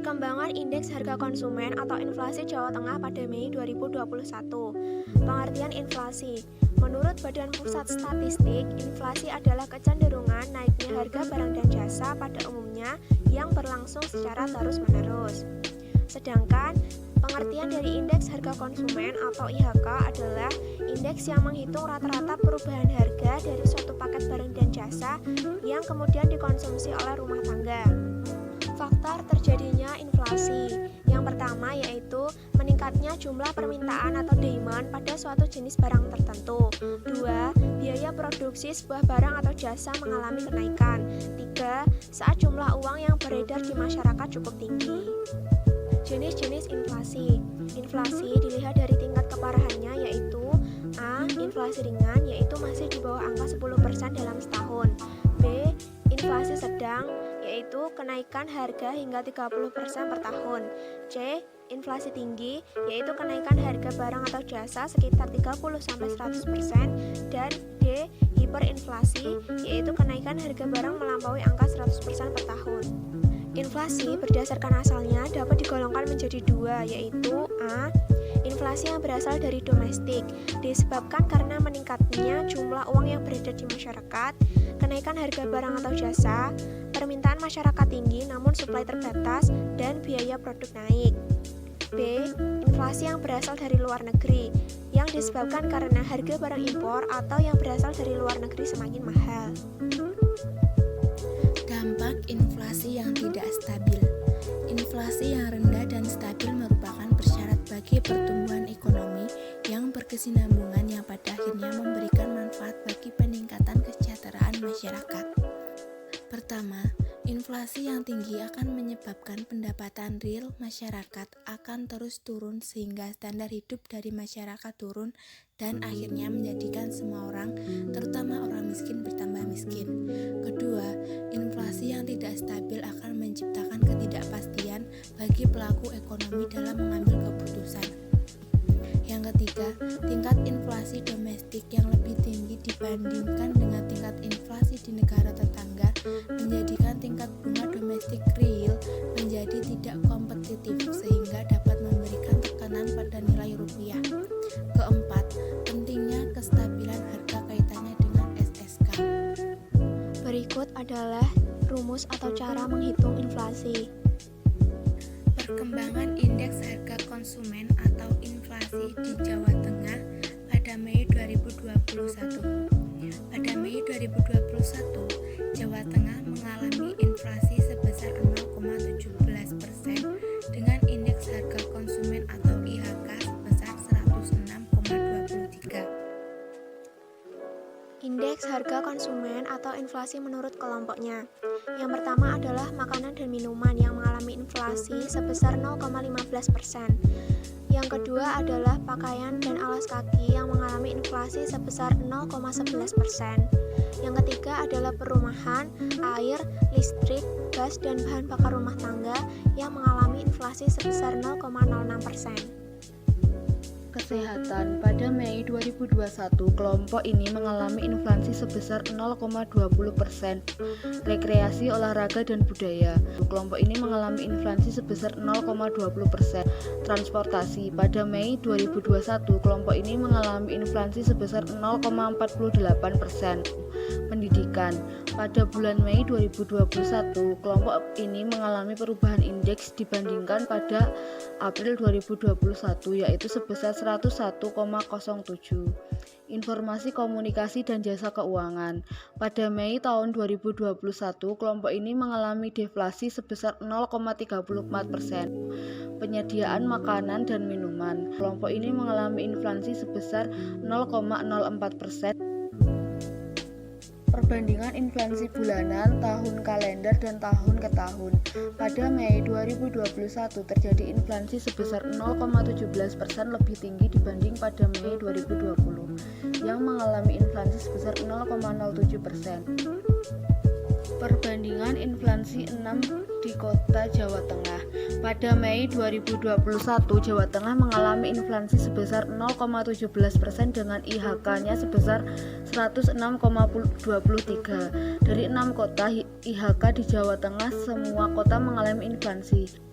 Perkembangan indeks harga konsumen atau inflasi Jawa Tengah pada Mei 2021. Pengertian inflasi. Menurut Badan Pusat Statistik, inflasi adalah kecenderungan naiknya harga barang dan jasa pada umumnya yang berlangsung secara terus-menerus. Sedangkan pengertian dari indeks harga konsumen atau IHK adalah indeks yang menghitung rata-rata perubahan harga dari suatu paket barang dan jasa yang kemudian dikonsumsi oleh rumah tangga. Faktor terjadinya inflasi. Yang pertama yaitu meningkatnya jumlah permintaan atau demand pada suatu jenis barang tertentu. 2. Biaya produksi sebuah barang atau jasa mengalami kenaikan. 3. Saat jumlah uang yang beredar di masyarakat cukup tinggi. Jenis-jenis inflasi. Inflasi dilihat dari tingkat keparahannya yaitu A. Inflasi ringan yaitu masih di bawah angka 10% dalam setahun. B. Inflasi sedang yaitu kenaikan harga hingga 30% per tahun. C. Inflasi tinggi yaitu kenaikan harga barang atau jasa sekitar 30-100%. Dan D. Hiperinflasi yaitu kenaikan harga barang melampaui angka 100% per tahun. Inflasi berdasarkan asalnya dapat digolongkan menjadi dua, yaitu A. Inflasi yang berasal dari domestik disebabkan karena meningkatnya jumlah uang yang beredar di masyarakat, kenaikan harga barang atau jasa, permintaan masyarakat tinggi namun suplai terbatas, dan biaya produk naik. B. Inflasi yang berasal dari luar negeri yang disebabkan karena harga barang impor atau yang berasal dari luar negeri semakin mahal. Dampak inflasi yang tidak stabil. Inflasi yang rendah dan stabil merupakan persyarat bagi pertumbuhan ekonomi yang berkesinambungan yang pada akhirnya memberikan manfaat bagi peningkatan kesejahteraan masyarakat. Pertama, inflasi yang tinggi akan menyebabkan pendapatan real masyarakat akan terus turun sehingga standar hidup dari masyarakat turun dan akhirnya menjadikan semua orang, terutama orang miskin, bertambah miskin. Kedua, inflasi yang tidak stabil akan menciptakan ketidakpastian bagi pelaku ekonomi dalam mengambil keputusan. Yang ketiga, tingkat inflasi domestik yang lebih tinggi dibandingkan dengan tingkat inflasi di negara tetangga menjadikan tingkat bunga domestik real menjadi tidak kompetitif sehingga dapat memberikan tekanan pada nilai rupiah. Keempat, pentingnya kestabilan harga kaitannya dengan SSK. Berikut adalah rumus atau cara menghitung inflasi. Perkembangan indeks harga konsumen atau inflasi di Jawa Tengah pada Mei 2021. Pada Mei 2021, Jawa Tengah mengalami inflasi sebesar 0,17% dengan indeks harga konsumen atau IHK sebesar 106,23. Indeks harga konsumen atau inflasi menurut kelompoknya. Yang pertama adalah makanan dan minuman yang mengalami inflasi sebesar 0,15%. Yang kedua adalah pakaian dan alas kaki yang mengalami inflasi sebesar 0,11%. Yang ketiga adalah perumahan, air, listrik, gas, dan bahan bakar rumah tangga yang mengalami inflasi sebesar 0,06%. Kesehatan. Pada Mei 2021, kelompok ini mengalami inflasi sebesar 0,20%. Rekreasi, olahraga, dan budaya. Kelompok ini mengalami inflasi sebesar 0,20%. Transportasi. Pada Mei 2021, kelompok ini mengalami inflasi sebesar 0,48%. Pendidikan. Pada bulan Mei 2021, kelompok ini mengalami perubahan indeks dibandingkan pada April 2021 yaitu sebesar 101,07. Informasi komunikasi dan jasa keuangan. Pada Mei tahun 2021, kelompok ini mengalami deflasi sebesar 0,34%. Penyediaan makanan dan minuman. Kelompok ini mengalami inflasi sebesar 0,04%. Perbandingan inflasi bulanan, tahun kalender, dan tahun ke tahun. Pada Mei 2021 terjadi inflasi sebesar 0,17% lebih tinggi dibanding pada Mei 2020 yang mengalami inflasi sebesar 0,07%. Perbandingan inflasi 6 di kota Jawa Tengah. Pada Mei 2021, Jawa Tengah mengalami inflasi sebesar 0,17% dengan IHK-nya sebesar 106,23. Dari 6 kota IHK di Jawa Tengah, semua kota mengalami inflasi.